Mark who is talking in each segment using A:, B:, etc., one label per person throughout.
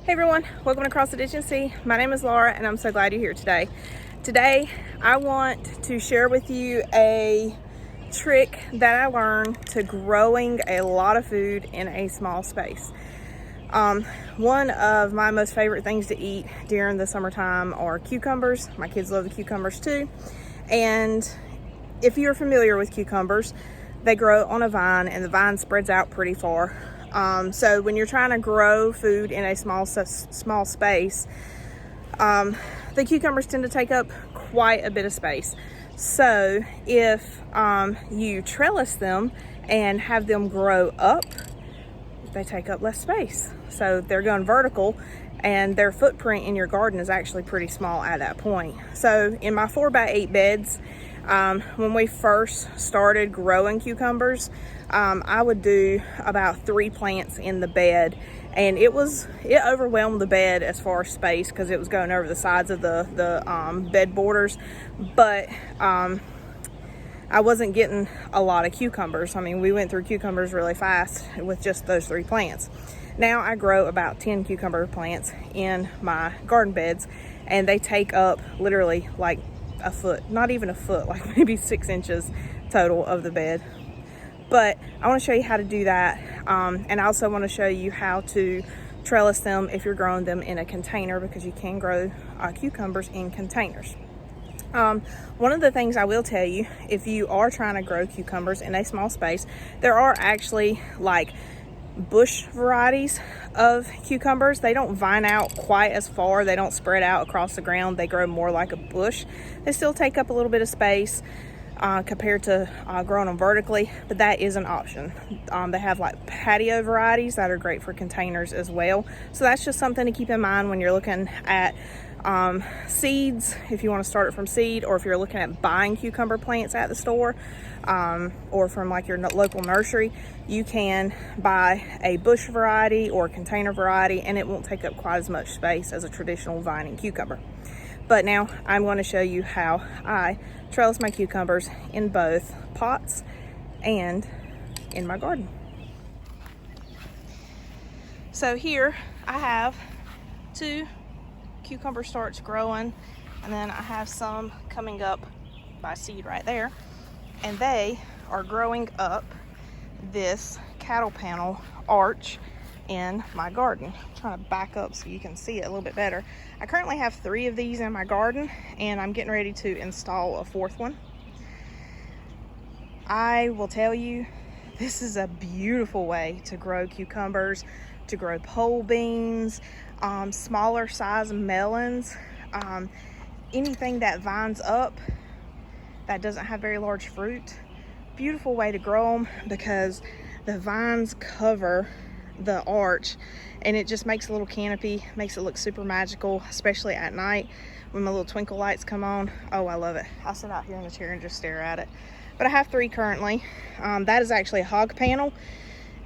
A: Hey everyone, welcome to Across the Ditch and See. My name is Laura and I'm so glad you're here today. Today I want to share with you a trick that I learned to growing a lot of food in a small space. One of my most favorite things to eat during the summertime are cucumbers. My kids love the cucumbers too. And if you're familiar with cucumbers, they grow on a vine and the vine spreads out pretty far. So when you're trying to grow food in a small space, the cucumbers tend to take up quite a bit of space. So if you trellis them and have them grow up, they take up less space. So they're going vertical and their footprint in your garden is actually pretty small at that point. So in my 4x8 beds, when we first started growing cucumbers, I would do about 3 plants in the bed, and it overwhelmed the bed as far as space because it was going over the sides of the bed borders. But I wasn't getting a lot of cucumbers. I mean, we went through cucumbers really fast with just those 3 plants. Now I grow about 10 cucumber plants in my garden beds, and they take up literally like a foot, not even a foot, like maybe 6 inches total of the bed. But I want to show you how to do that, and I also want to show you how to trellis them if you're growing them in a container, because you can grow cucumbers in containers. One of the things I will tell you, if you are trying to grow cucumbers in a small space, there are actually like bush varieties of cucumbers. They don't vine out quite as far. They don't spread out across the ground. They grow more like a bush. They still take up a little bit of space compared to growing them vertically, but that is an option. They have like patio varieties that are great for containers as well. So that's just something to keep in mind when you're looking at seeds, if you want to start it from seed, or if you're looking at buying cucumber plants at the store, or from like your local nursery. You can buy a bush variety or a container variety, and it won't take up quite as much space as a traditional vining cucumber. But now I'm going to show you how I trellis my cucumbers in both pots and in my garden. So here I have 2 cucumber starts growing, and then I have some coming up by seed right there, and they are growing up this cattle panel arch in my garden. I'm trying to back up so you can see it a little bit better. I currently have 3 of these in my garden, and I'm getting ready to install a 4th one. I will tell you, this is a beautiful way to grow cucumbers, to grow pole beans, smaller size melons, anything that vines up that doesn't have very large fruit. Beautiful way to grow them because the vines cover the arch, and it just makes a little canopy, makes it look super magical, especially at night when my little twinkle lights come on. Oh, I love it. I'll sit out here in the chair and just stare at it. But I have 3 currently. That is actually a hog panel,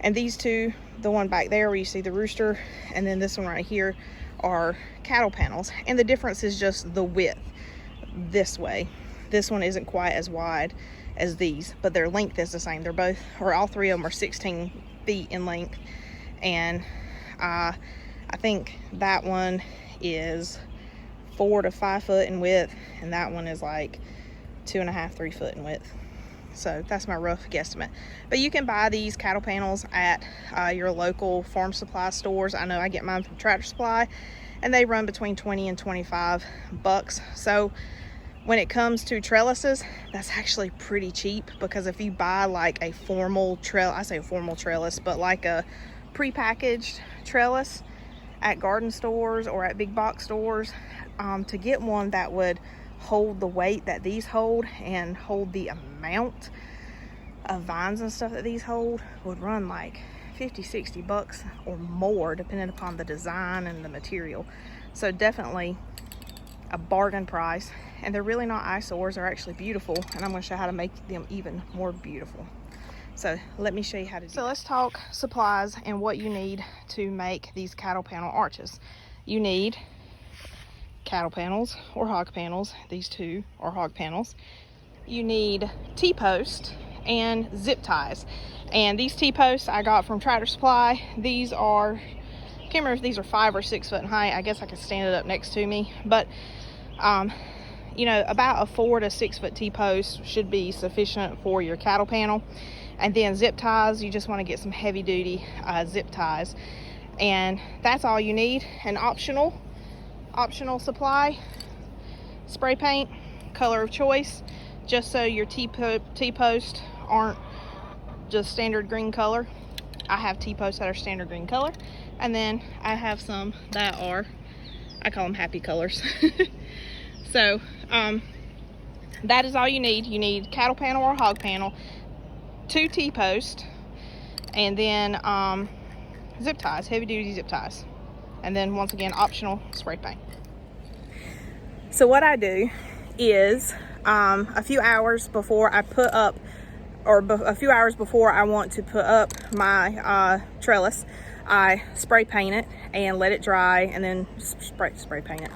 A: and these 2, the one back there where you see the rooster, and then this one right here, are cattle panels. And the difference is just the width this way. This one isn't quite as wide as these, but their length is the same. They're both, or all 3 of them are 16 feet in length. And I think that one is 4 to 5 foot in width, and that one is like 2.5, 3 foot in width. So that's my rough guesstimate. But you can buy these cattle panels at your local farm supply stores. I know I get mine from Tractor Supply, and they run between 20 and 25 bucks. So when it comes to trellises, that's actually pretty cheap, because if you buy like a formal I say formal trellis, but like a prepackaged trellis at garden stores or at big box stores, to get one that would hold the weight that these hold and hold the amount of vines and stuff that these hold would run like 50-60 bucks or more, depending upon the design and the material. So definitely a bargain price, and they're really not eyesores. They're actually beautiful, and I'm going to show you how to make them even more beautiful. So let me show you how to do that. So let's talk supplies and what you need to make these cattle panel arches. You need cattle panels or hog panels. These 2 are hog panels. You need T-post and zip ties. And these TPosts I got from Tractor Supply. These are can't remember if these are 5 or 6 foot in height. I guess I could stand it up next to me, but you know, about a 4 to 6 foot T-post should be sufficient for your cattle panel. And then zip ties, you just want to get some heavy duty zip ties, and that's all you need. An optional supply, spray paint, color of choice, just so your T-post aren't just standard green color. I have T-posts that are standard green color, and then I have some that are, I call them happy colors. So that is all you need. You need cattle panel or hog panel, 2 T-posts, and then zip ties, heavy duty zip ties, and then once again optional spray paint. So what I do is a few hours before I put up, or a few hours before I want to put up my trellis, I spray paint it and let it dry, and then spray paint it.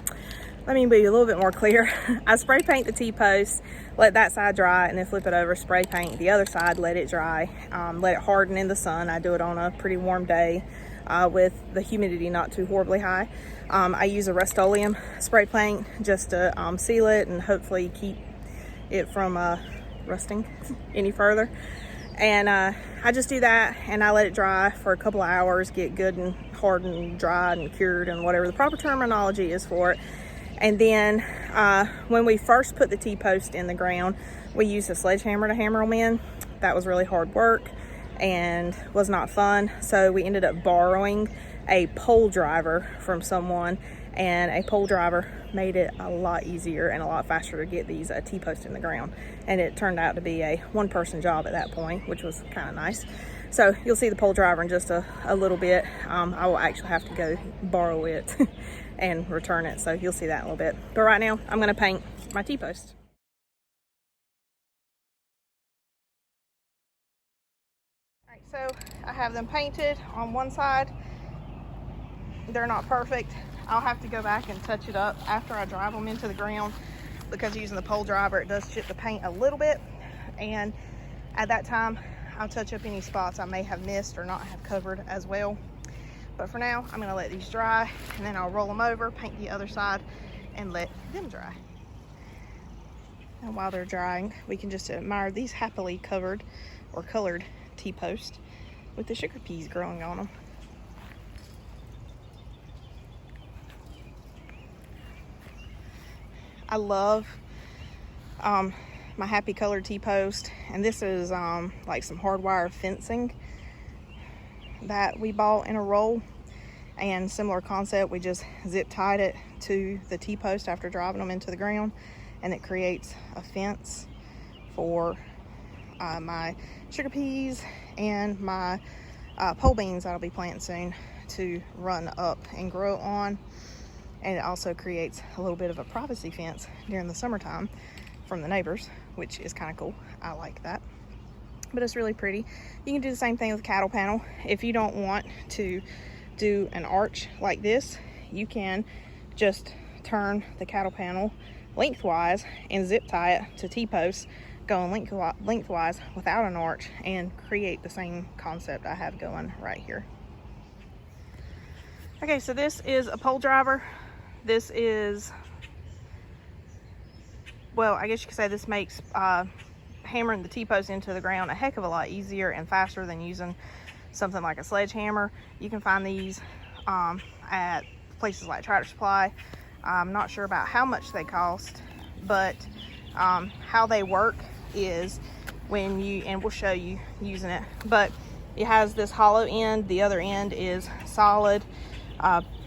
A: Let me be a little bit more clear. I spray paint the T-post, let that side dry, and then flip it over, spray paint the other side, let it dry, let it harden in the sun. I do it on a pretty warm day with the humidity not too horribly high. I use a Rust-Oleum spray paint just to seal it and hopefully keep it from rusting any further. And I just do that, and I let it dry for a couple of hours, get good and hardened and dried and cured and whatever the proper terminology is for it. And then when we first put the T-post in the ground, we used a sledgehammer to hammer them in. That was really hard work and was not fun. So we ended up borrowing a pole driver from someone, and a pole driver made it a lot easier and a lot faster to get these T-posts in the ground. And it turned out to be a one-person job at that point, which was kind of nice. So you'll see the pole driver in just a little bit. I will actually have to go borrow it and return it, so you'll see that in a little bit. But right now, I'm gonna paint my T-post. All right, so I have them painted on one side. They're not perfect. I'll have to go back and touch it up after I drive them into the ground, because using the pole driver, it does chip the paint a little bit. And at that time, I'll touch up any spots I may have missed or not have covered as well. But for now, I'm gonna let these dry, and then I'll roll them over, paint the other side, and let them dry. And while they're drying, we can just admire these happily covered or colored T-posts with the sugar peas growing on them. I love my happy colored T-post, and this is like some hardwire fencing that we bought in a roll, and similar concept. We just zip tied it to the T-post after driving them into the ground, and it creates a fence for my sugar peas and my pole beans that I'll be planting soon to run up and grow on. And it also creates a little bit of a privacy fence during the summertime from the neighbors, which is kind of cool. I like that. But it's really pretty. You can do the same thing with cattle panel. If you don't want to do an arch like this, you can just turn the cattle panel lengthwise and zip tie it to T-posts going lengthwise without an arch, and create the same concept I have going right here. Okay, so this is a pole driver. This is, well, I guess you could say this makes hammering the T-post into the ground a heck of a lot easier and faster than using something like a sledgehammer. You can find these at places like Tractor Supply. I'm not sure about how much they cost, but how they work is when you, and we'll show you using it, but it has this hollow end. The other end is solid,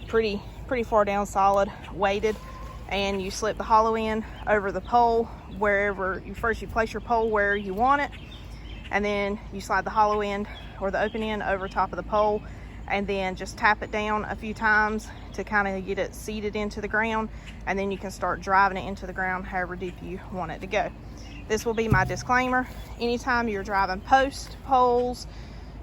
A: pretty far down solid, weighted, and you slip the hollow end over the pole wherever you place your pole where you want it, and then you slide the hollow end or the open end over top of the pole, and then just tap it down a few times to kind of get it seated into the ground, and then you can start driving it into the ground however deep you want it to go. This will be my disclaimer. Anytime you're driving posts, poles,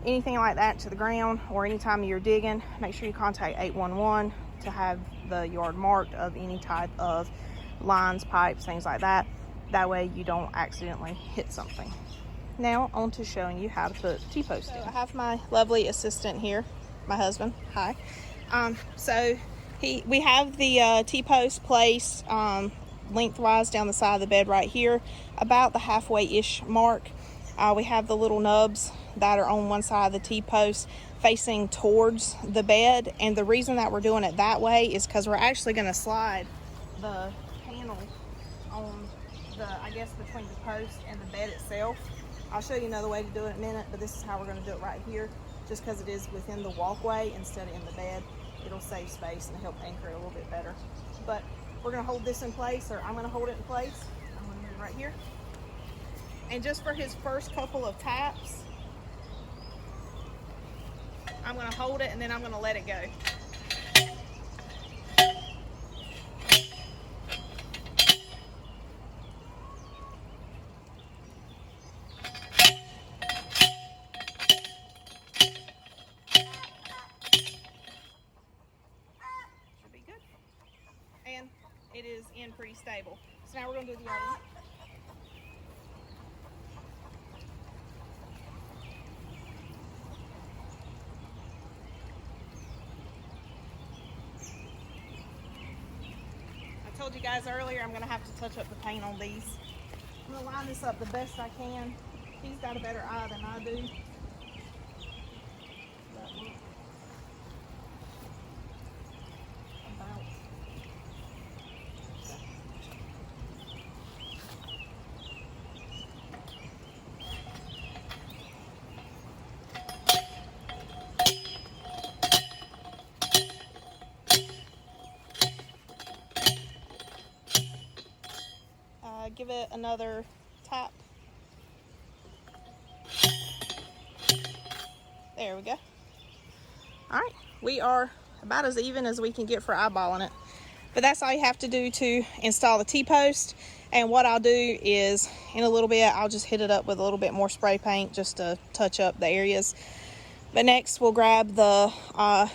A: anything like that to the ground, or anytime you're digging, make sure you contact 811 to have the yard marked of any type of lines, pipes, things like that. That way you don't accidentally hit something. Now on to showing you how to put T-posts in. I have my lovely assistant here, my husband, hi. So we have the T-post placed lengthwise down the side of the bed right here, about the halfway-ish mark. We have the little nubs that are on one side of the T-post facing towards the bed, and the reason that we're doing it that way is because we're actually going to slide the panel on I guess between the post and the bed itself. I'll show you another way to do it in a minute, but this is how we're going to do it right here, just because it is within the walkway instead of in the bed. It'll save space and help anchor it a little bit better. But we're going to hold this in place, or I'm going to hold it in place. I'm going to move right here. And just for his first couple of taps, I'm going to hold it and then I'm going to let it go. Should be good. And it is in pretty stable. So now we're going to do the other one. I told you guys earlier I'm going to have to touch up the paint on these. I'm going to line this up the best I can. He's got a better eye than I do. Give it another tap. There we go. All right, we are about as even as we can get for eyeballing it. But that's all you have to do to install the T-post. And what I'll do is, in a little bit, I'll just hit it up with a little bit more spray paint just to touch up the areas. But next, we'll grab the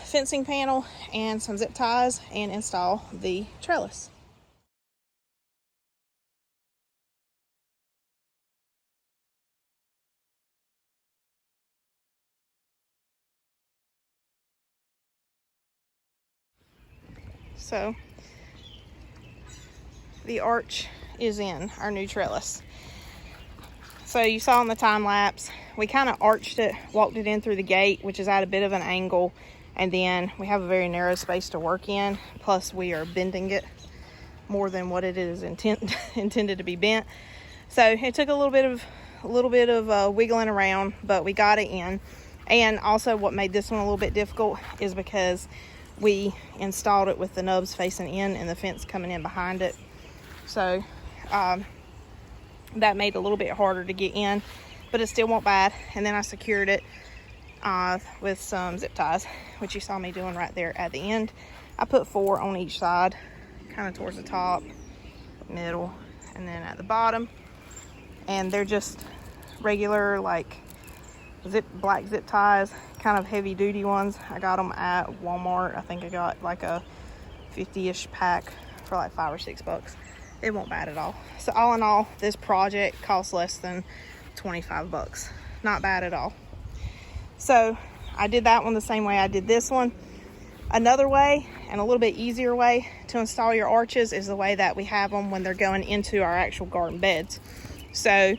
A: fencing panel and some zip ties and install the trellis. So the arch is in our new trellis. So you saw in the time lapse, we kind of arched it, walked it in through the gate, which is at a bit of an angle, and then we have a very narrow space to work in, plus we are bending it more than what it is intended to be bent. So it took a little bit of wiggling around, but we got it in. And also what made this one a little bit difficult is because we installed it with the nubs facing in and the fence coming in behind it. So that made it a little bit harder to get in, but it still won't bad. And then I secured it with some zip ties, which you saw me doing right there at the end. I put 4 on each side, kind of towards the top, middle, and then at the bottom. And they're just regular, like, black zip ties, kind of heavy duty ones. I got them at Walmart. I think I got like a 50-ish pack for like $5 or $6. It won't bad at all. So all in all, this project cost less than 25 bucks. Not bad at all. So I did that one the same way I did this one. Another way, and a little bit easier way to install your arches, is the way that we have them when they're going into our actual garden beds. So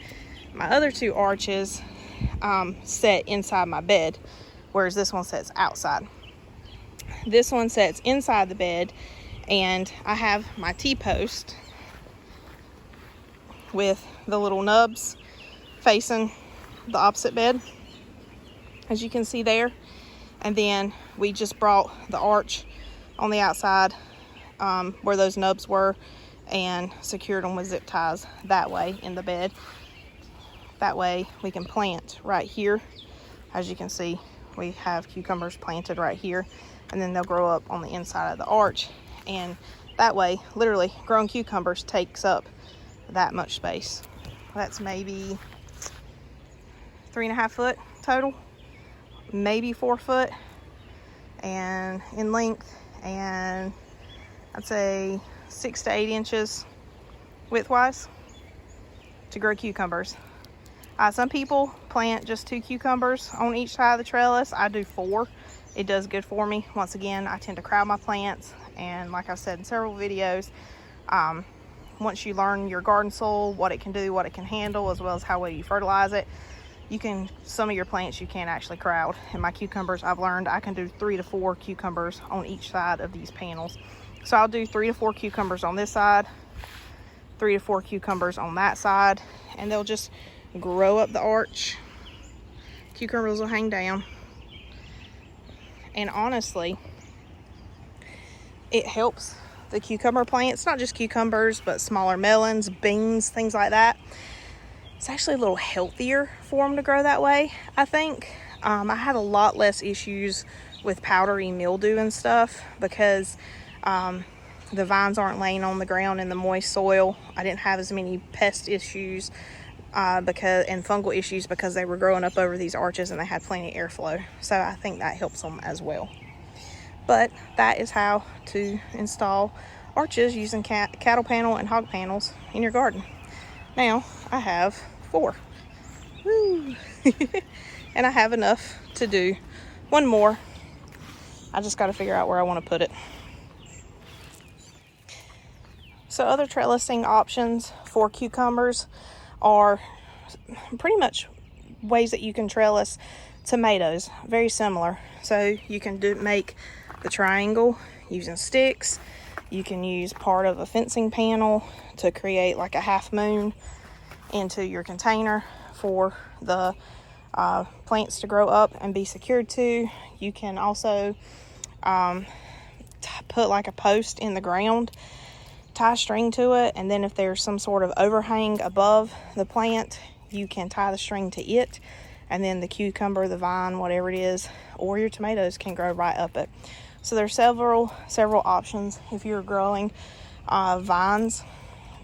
A: my other 2 arches set inside my bed, whereas this one sets outside. This one sets inside the bed, and I have my T-post with the little nubs facing the opposite bed, as you can see there. And then we just brought the arch on the outside where those nubs were and secured them with zip ties that way in the bed. That way we can plant right here. As you can see, we have cucumbers planted right here, and then they'll grow up on the inside of the arch. And that way, literally, growing cucumbers takes up that much space. That's maybe 3.5 foot total, maybe 4 foot, and in length, and I'd say 6 to 8 inches widthwise to grow cucumbers. Some people plant just 2 cucumbers on each side of the trellis. I do 4 it does good for me. Once again, I tend to crowd my plants, and like I've said in several videos, once you learn your garden soil, what it can do, what it can handle, as well as how well you fertilize it, some of your plants you can actually crowd. And my cucumbers, I've learned I can do 3 to 4 cucumbers on each side of these panels. So I'll do 3 to 4 cucumbers on this side, 3 to 4 cucumbers on that side, and they'll just grow up the arch. Cucumbers will hang down. And honestly, it helps the cucumber plants, not just cucumbers, but smaller melons, beans, things like that. It's actually a little healthier for them to grow that way, I think. I had a lot less issues with powdery mildew and stuff because the vines aren't laying on the ground in the moist soil. I didn't have as many pest issues and fungal issues because they were growing up over these arches and they had plenty of airflow. So I think that helps them as well. But that is how to install arches using cattle panel and hog panels in your garden. Now I have 4. Woo. And I have enough to do one more. I just got to figure out where I want to put it. So other trellising options for cucumbers are pretty much ways that you can trellis tomatoes. Very similar. So you can make the triangle using sticks. You can use part of a fencing panel to create like a half moon into your container for the plants to grow up and be secured to. You can also put like a post in the ground, tie string to it, and then if there's some sort of overhang above the plant, you can tie the string to it, and then the cucumber, the vine, whatever it is, or your tomatoes can grow right up it. So there's several options if you're growing vines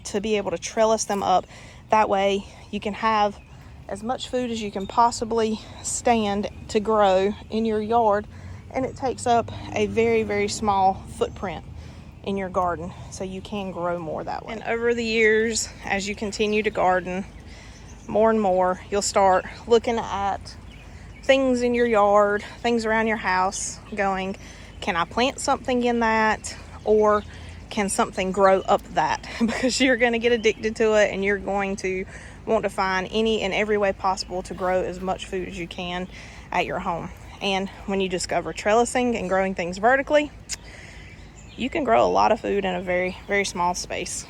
A: to be able to trellis them up. That way you can have as much food as you can possibly stand to grow in your yard, and it takes up a very, very small footprint in your garden, so you can grow more that way. And over the years, as you continue to garden more and more, you'll start looking at things in your yard, things around your house, going, can I plant something in that, or can something grow up that? Because you're going to get addicted to it, and you're going to want to find any and every way possible to grow as much food as you can at your home. And when you discover trellising and growing things vertically, you can grow a lot of food in a very, very small space,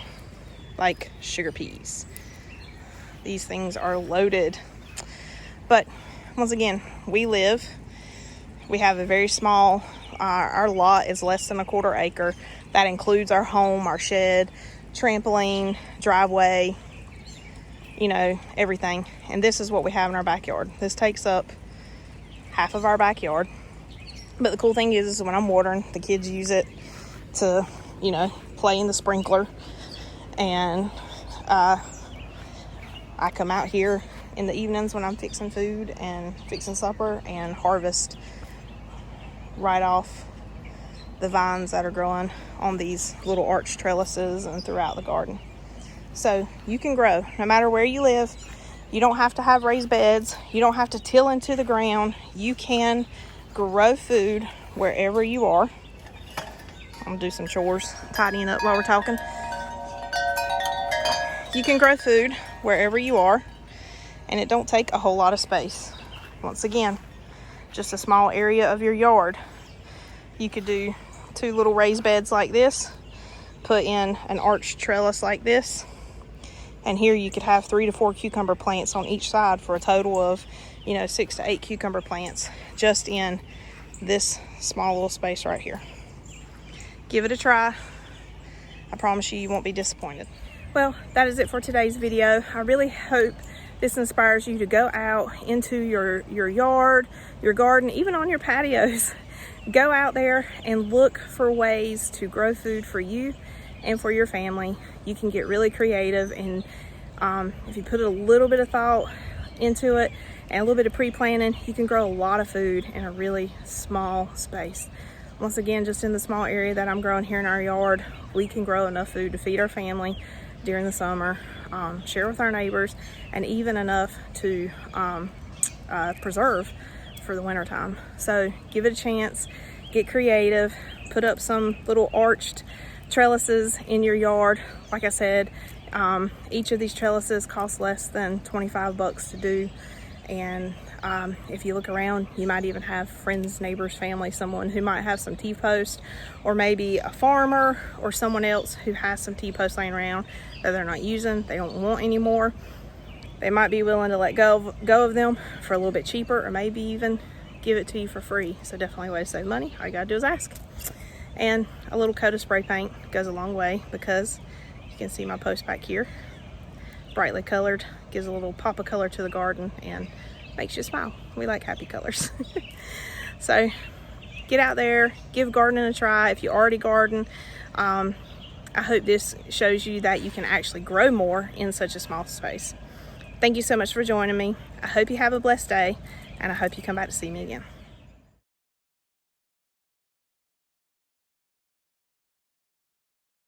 A: like sugar peas. These things are loaded. But once again, we have a very small, our lot is less than a 1/4 acre. That includes our home, our shed, trampoline, driveway, everything. And this is what we have in our backyard. This takes up half of our backyard. But the cool thing is when I'm watering, the kids use it to, play in the sprinkler. And I come out here in the evenings when I'm fixing food and fixing supper and harvest right off the vines that are growing on these little arch trellises and throughout the garden. So you can grow no matter where you live. You don't have to have raised beds. You don't have to till into the ground. You can grow food wherever you are. I'm gonna do some chores, tidying up while we're talking. You can grow food wherever you are, and it don't take a whole lot of space. Once again, just a small area of your yard. You could do 2 little raised beds like this, put in an arch trellis like this, and here you could have 3 to 4 cucumber plants on each side for a total of 6 to 8 cucumber plants just in this small little space right here. Give it a try. I promise you won't be disappointed. Well, that is it for today's video. I really hope this inspires you to go out into your yard, your garden, even on your patios. Go out there and look for ways to grow food for you and for your family. You can get really creative, and if you put a little bit of thought into it and a little bit of pre-planning, you can grow a lot of food in a really small space. Once again, just in the small area that I'm growing here in our yard, we can grow enough food to feed our family during the summer, share with our neighbors, and even enough to preserve for the winter time. So give it a chance, get creative, put up some little arched trellises in your yard. Like I said, each of these trellises costs less than 25 bucks to do. And if you look around, you might even have friends, neighbors, family, someone who might have some T-posts, or maybe a farmer or someone else who has some T-posts laying around that they're not using, they don't want anymore. They might be willing to let go of them for a little bit cheaper, or maybe even give it to you for free. So definitely a way to save money. All you gotta do is ask. And a little coat of spray paint goes a long way, because you can see my post back here, brightly colored, gives a little pop of color to the garden and makes you smile. We like happy colors. So get out there, give gardening a try. If you already garden, I hope this shows you that you can actually grow more in such a small space. Thank you so much for joining me. I hope you have a blessed day, and I hope you come back to see me again.